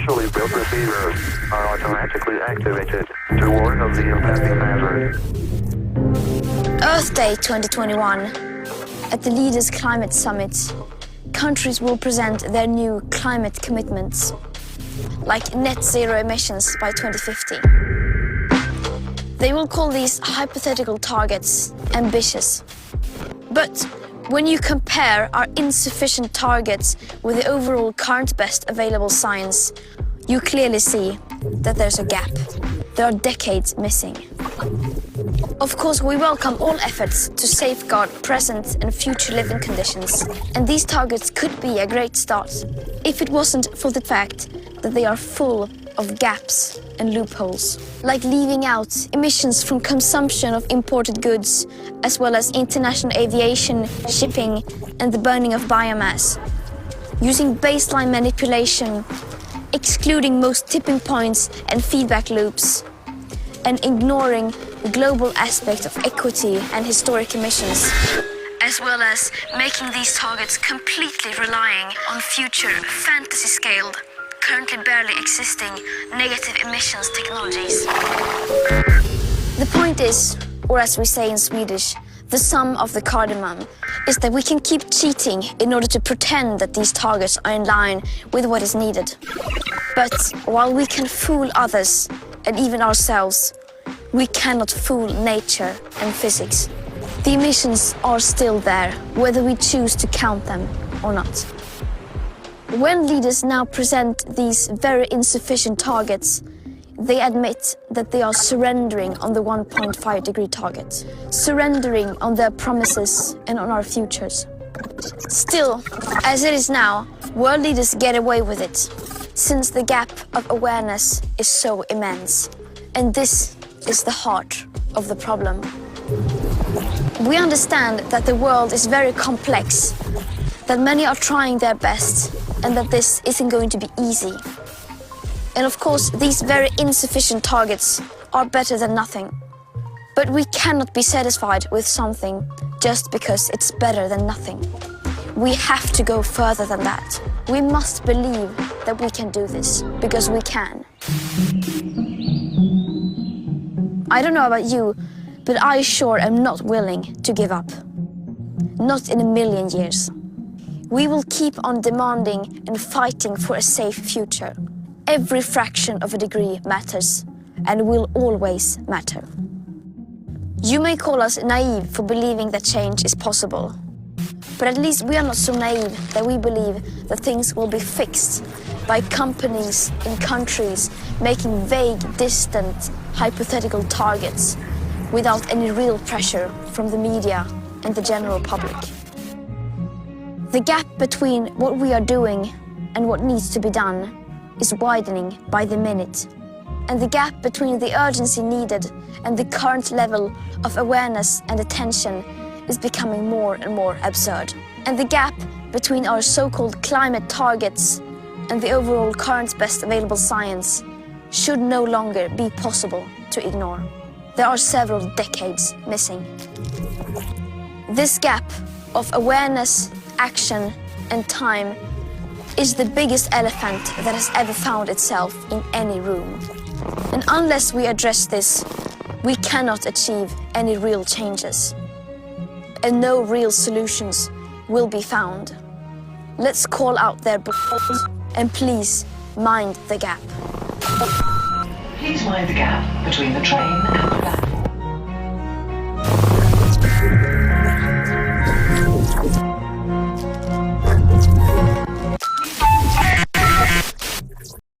specially built receivers are automatically activated to warn of the impending hazard. Earth Day 2021. At the Leaders Climate Summit, countries will present their new climate commitments, like net zero emissions by 2050. They will call these hypothetical targets ambitious. But when you compare our insufficient targets with the overall current best available science, you clearly see that there's a gap. There are decades missing. Of course, we welcome all efforts to safeguard present and future living conditions, and these targets could be a great start if it wasn't for the fact that they are full of gaps and loopholes, like leaving out emissions from consumption of imported goods, as well as international aviation, shipping, and the burning of biomass, using baseline manipulation, excluding most tipping points and feedback loops, and ignoring the global aspect of equity and historic emissions, as well as making these targets completely relying on future fantasy-scaled, currently barely existing negative emissions technologies. The point is, or as we say in Swedish, the sum of the cardamom, is that we can keep cheating in order to pretend that these targets are in line with what is needed. But while we can fool others, and even ourselves, we cannot fool nature and physics. The emissions are still there, whether we choose to count them or not. When leaders now present these very insufficient targets, they admit that they are surrendering on the 1.5 degree target, surrendering on their promises and on our futures. Still, as it is now, world leaders get away with it, since the gap of awareness is so immense. And this is the heart of the problem. We understand that the world is very complex, that many are trying their best, and that this isn't going to be easy. And of course, these very insufficient targets are better than nothing. But we cannot be satisfied with something just because it's better than nothing. We have to go further than that. We must believe that we can do this, because we can. I don't know about you, but I sure am not willing to give up. Not in a million years. We will keep on demanding and fighting for a safe future. Every fraction of a degree matters, and will always matter. You may call us naive for believing that change is possible, but at least we are not so naive that we believe that things will be fixed by companies in countries making vague, distant, hypothetical targets without any real pressure from the media and the general public. The gap between what we are doing and what needs to be done is widening by the minute. And the gap between the urgency needed and the current level of awareness and attention is becoming more and more absurd. And the gap between our so-called climate targets and the overall current best available science should no longer be possible to ignore. There are several decades missing. This gap of awareness, action, and time is the biggest elephant that has ever found itself in any room. And unless we address this, we cannot achieve any real changes. And no real solutions will be found. Let's call out their bullshit and please mind the gap. Please mind the gap between the train and the